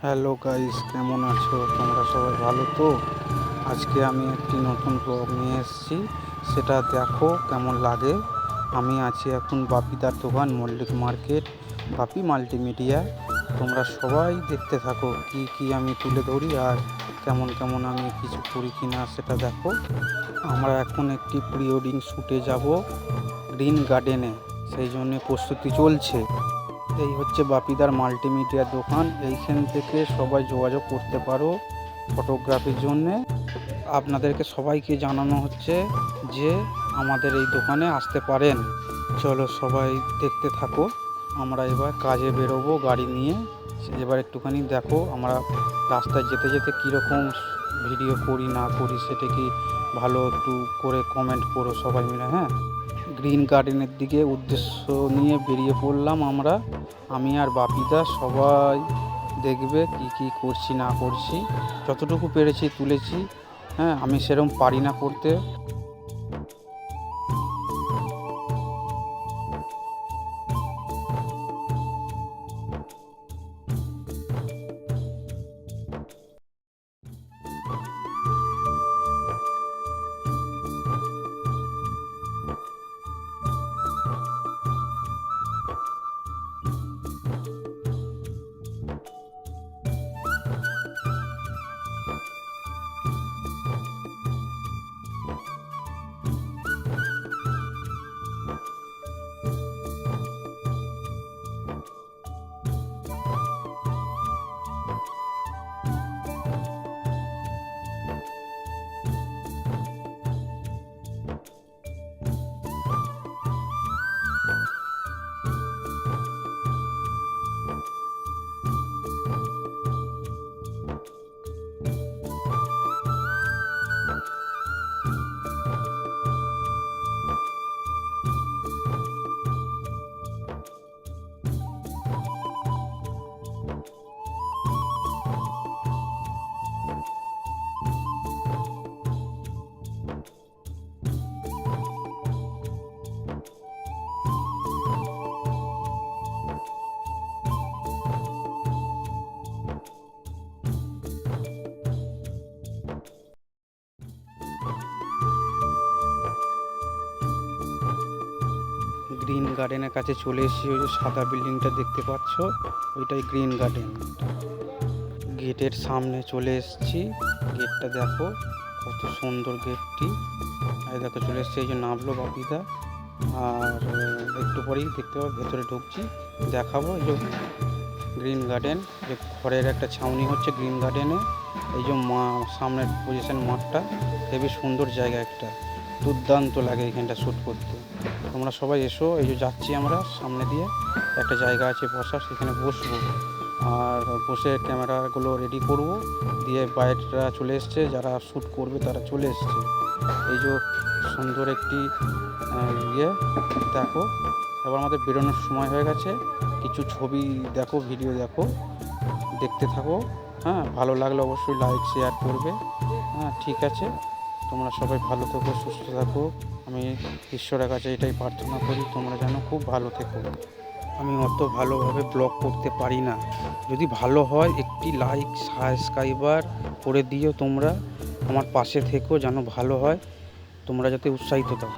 Hello guys, কেমন আছো তোমরা? সবাই ভালো তো? আজকে আমি একটি নতুন ব্লগ নিয়ে এসেছি, সেটা দেখো কেমন লাগে। আমি আছি এখন বাপিদার দোকান, মল্লিক মার্কেট, বাপি মাল্টিমিডিয়া। তোমরা সবাই দেখতে থাকো কি কি আমি তুলে ধরি আর কেমন কেমন আমি কিছু করি কিনা সেটা দেখো। আমরা এখন একটি প্রি ওয়েডিং শ্যুটে যাব গ্রিন গার্ডেনে, সেই জন্যে প্রস্তুতি চলছে। এই হচ্ছে বাপিদার মাল্টিমিডিয়া দোকান, এইখান থেকে সবাই যোগাযোগ করতে পারো ফটোগ্রাফির জন্যে। আপনাদেরকে সবাইকে জানানো হচ্ছে যে আমাদের এই দোকানে আসতে পারেন। চলো সবাই দেখতে থাকো। আমরা এবার কাজে বেরোবো গাড়ি নিয়ে। এবার একটুখানি দেখো আমরা রাস্তায় যেতে যেতে কীরকম ভিডিও করি না করি, সেটা কি ভালো একটু করে কমেন্ট করো সবাই মিলে। হ্যাঁ, গ্রিন গার্ডেনের দিকে উদ্দেশ্য নিয়ে বেরিয়ে পড়লাম আমরা, আমি আর বাপিদা। সবাই দেখবে কি কি করছি না করছি, যতটুকু পেরেছি তুলেছি। হ্যাঁ, আমি সেরকম পারি না করতে। গ্রিন গার্ডেনের কাছে চলে এসেছি। ওই যে সাদা বিল্ডিংটা দেখতে পাচ্ছ, ওইটাই গ্রিন গার্ডেন। গেটের সামনে চলে এসেছি। গেটটা দেখো কত সুন্দর গেটটি। এই দেখো চলে এসেছি, এই যে নামলো বাপিদা। আর একটু পরেই দেখতে পাবো ভেতরে ঢুকছি, দেখাবো। এই যে গ্রিন গার্ডেন, যে ঘরের একটা ছাউনি হচ্ছে গ্রিন গার্ডেনে। এই যে সামনের পজিশন মাঠটা হেবি সুন্দর জায়গা, একটা দুর্দান্ত লাগে এখানটা শ্যুট করতে। তোমরা সবাই এসো। এই যে যাচ্ছি আমরা সামনে দিয়ে, একটা জায়গা আছে বসার, সেখানে বসবো আর বসে ক্যামেরাগুলো রেডি করব। দিয়ে বাইরেরা চলে এসছে, যারা শ্যুট করবে তারা চলে এসছে। এই যে সুন্দর একটি ইয়ে দেখো। এবার আমাদের বেরোনোর সময় হয়ে গেছে। কিছু ছবি দেখো, ভিডিও দেখো, দেখতে থাকো। হ্যাঁ, ভালো লাগলে অবশ্যই লাইক শেয়ার করবে। হ্যাঁ, ঠিক আছে। তোমরা সবাই ভালো থেকো, সুস্থ থাকো। আমি ঈশ্বরের কাছে এটাই প্রার্থনা করি, তোমরা যেন খুব ভালো থেকো। আমি অত ভালোভাবে ব্লগ করতে পারি না, যদি ভালো হয় একটি লাইক সাবস্ক্রাইবার করে দিও। তোমরা আমার পাশে থেকো, যেন ভালো হয়, তোমরা যাতে উৎসাহিত দাও।